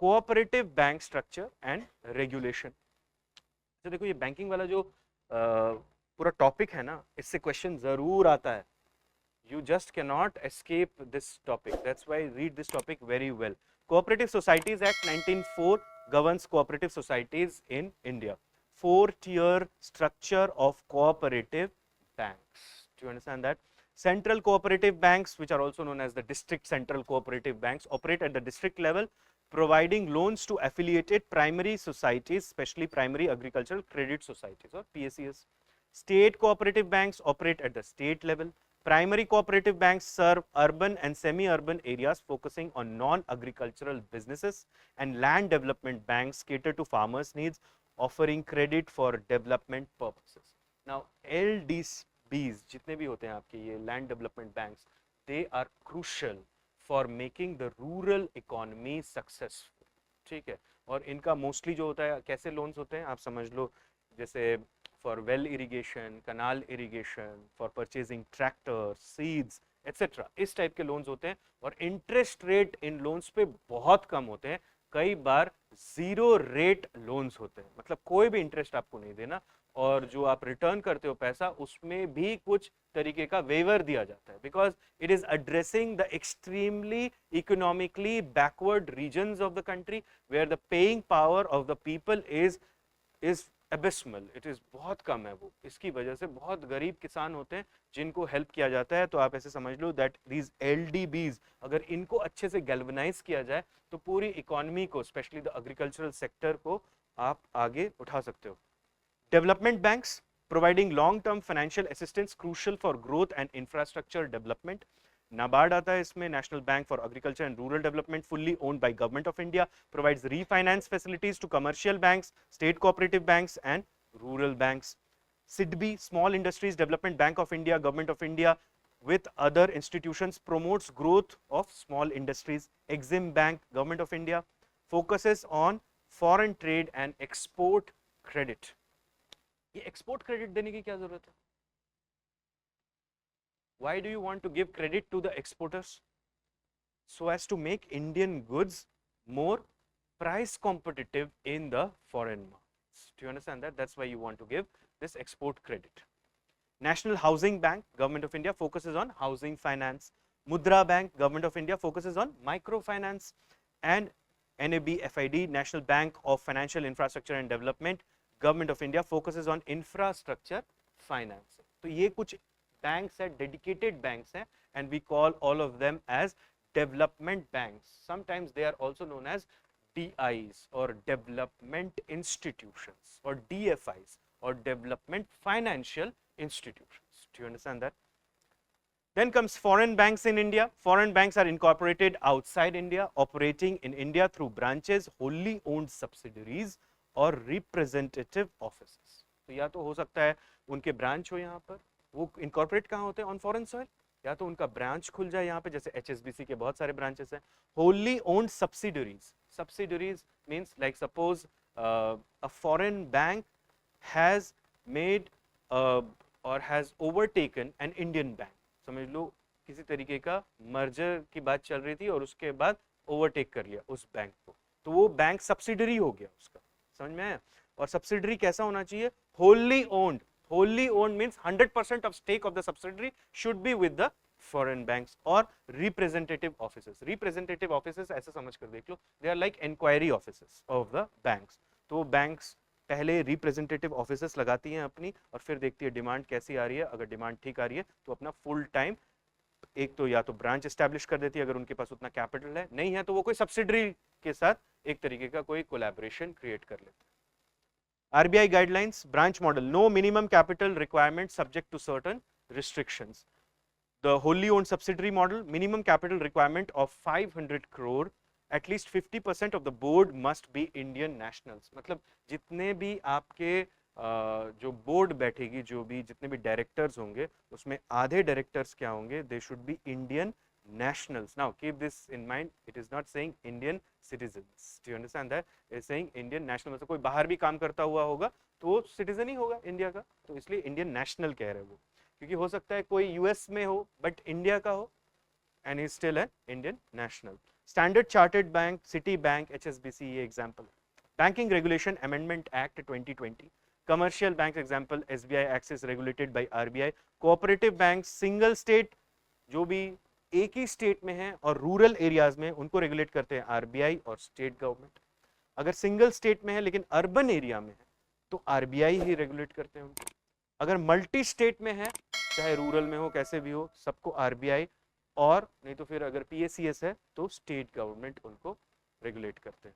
Cooperative bank structure and regulation. तो देखो ये बैंकिंग वाला जो पूरा टॉपिक है ना, इससे क्वेश्चन जरूर आता है। You just cannot escape this topic. That's why read this topic very well. Cooperative Societies Act 1904 governs cooperative societies in India. 4-tier structure of cooperative banks. Do you understand that? Central cooperative banks, which are also known as the district central cooperative banks, operate at the district level, providing loans to affiliated primary societies, especially primary agricultural credit societies or PACS. State cooperative banks operate at the state level. Primary cooperative banks serve urban and semi-urban areas, focusing on non-agricultural businesses, and land development banks cater to farmers' needs, offering credit for development purposes. Now, LDBs जितने भी होते हैं आपके ये land development banks, they are crucial for making the rural economy successful. ठीक है, और इनका मोस्टली जो होता है कैसे लोन्स होते हैं आप समझ लो, जैसे for well irrigation, canal irrigation, for purchasing tractors, seeds, etc. इस टाइप के लोन्स होते हैं, और इंटरेस्ट रेट इन लोन्स पे बहुत कम होते हैं, कई बार जीरो रेट लोन्स होते हैं, मतलब कोई भी इंटरेस्ट आपको नहीं देना, और जो आप रिटर्न करते हो पैसा उसमें भी कुछ तरीके का वेवर दिया जाता है, because it is addressing the extremely economically backward regions of the country where the paying power of the people is abysmal, it is बहुत कम है वो, इसकी वजह से बहुत गरीब किसान होते हैं जिनको हेल्प किया जाता है। तो आप ऐसे समझ लो दैट दीज LDBs अगर इनको अच्छे से गैल्वनाइज किया जाए तो पूरी इकोनॉमी को, स्पेशली द एग्रीकल्चरल सेक्टर को आप आगे उठा सकते हो। Development banks providing long term financial assistance crucial for growth and infrastructure development. NABARD आता है इसमें, national bank for agriculture and rural development, fully owned by Government of India, provides refinance facilities to commercial banks, state cooperative banks and rural banks. SIDBI, Small Industries Development Bank of India, Government of India with other institutions promotes growth of small industries. Exim Bank, Government of India, focuses on foreign trade and export credit. ये export credit देने की क्या जरूरत है? Why do you want to give credit to the exporters? So as to make Indian goods more price competitive in the foreign markets. Do you understand that? That's why you want to give this export credit. National Housing Bank, Government of India, focuses on housing finance. Mudra Bank, Government of India, focuses on microfinance. And NABFID, National Bank of Financial Infrastructure and Development, Government of India, focuses on infrastructure financing. तो ये कुछ banks है, dedicated banks हैं, and we call all of them as development banks. Sometimes they are also known as DIs or development institutions, or DFIs or development financial institutions. Do you understand that? Then comes foreign banks in India. Foreign banks are incorporated outside India, operating in India through branches, wholly owned subsidiaries or representative offices. तो या तो हो सकता है उनके branch हो यहाँ पर, वो इनकॉर्पोरेट कहाँ होते हैं? ऑन फॉरेन सॉइल, या तो उनका ब्रांच खुल जाए यहाँ पे, जैसे HSBC के बहुत सारे ब्रांचेस हैं। Wholly owned subsidiaries, subsidiaries means like suppose a foreign bank has made और has overtaken an Indian bank, समझ लो किसी तरीके का मर्जर की बात चल रही थी और उसके बाद ओवरटेक कर लिया उस बैंक को, तो वो बैंक सब्सिडरी हो गया उसका, समझ में आया? और सब्सिडरी कैसा होना चाहिए? Wholly owned. Wholly owned means 100% of stake of the subsidiary should be with the foreign banks or representative offices. Representative offices ऐसे समझ कर देख लो, they are like inquiry offices of the banks. तो banks पहले representative offices लगाती हैं अपनी, और फिर देखती है डिमांड कैसी आ रही है, अगर डिमांड ठीक आ रही है तो अपना फुल टाइम एक तो या तो ब्रांच एस्टैब्लिश कर देती है अगर उनके पास उतना कैपिटल है, नहीं है तो वो कोई सब्सिडरी के साथ एक तरीके का कोई कोलैबोरेशन क्रिएट कर लेते हैं। RBI guidelines, branch model, no minimum capital requirement subject to certain restrictions. The wholly owned subsidiary model, minimum capital requirement of 500 crore, at least 50% of the board must be Indian nationals. मतलब जितने भी आपके जो board बैठेगी, जो भी जितने भी डायरेक्टर्स होंगे उसमें आधे डायरेक्टर्स क्या होंगे? They should be Indian nationals. Now keep this in mind, it is not saying Indian citizens. Do you understand that? It is saying Indian national, मतलब कोई बाहर भी काम करता हुआ होगा तो वो सिटीजन ही होगा इंडिया का, तो इसलिए इंडियन नेशनल कह रहे हैं वो, क्योंकि हो सकता है कोई US में हो बट इंडिया का हो, and he is still an Indian national. Standard chartered bank, city bank, HSBC ये एग्जाम्पल है। Banking regulation amendment act 2020, commercial bank example SBI axis regulated by RBI, cooperative bank single state जो भी एक ही state में है और rural areas में उनको रेगुलेट करते हैं RBI और स्टेट गवर्नमेंट। अगर सिंगल स्टेट में है लेकिन अर्बन एरिया में है तो RBI ही रेगुलेट करते हैं उनको। अगर मल्टी स्टेट में है चाहे रूरल में हो कैसे भी हो सबको RBI, और नहीं तो फिर अगर PACS है तो स्टेट गवर्नमेंट उनको रेगुलेट करते हैं।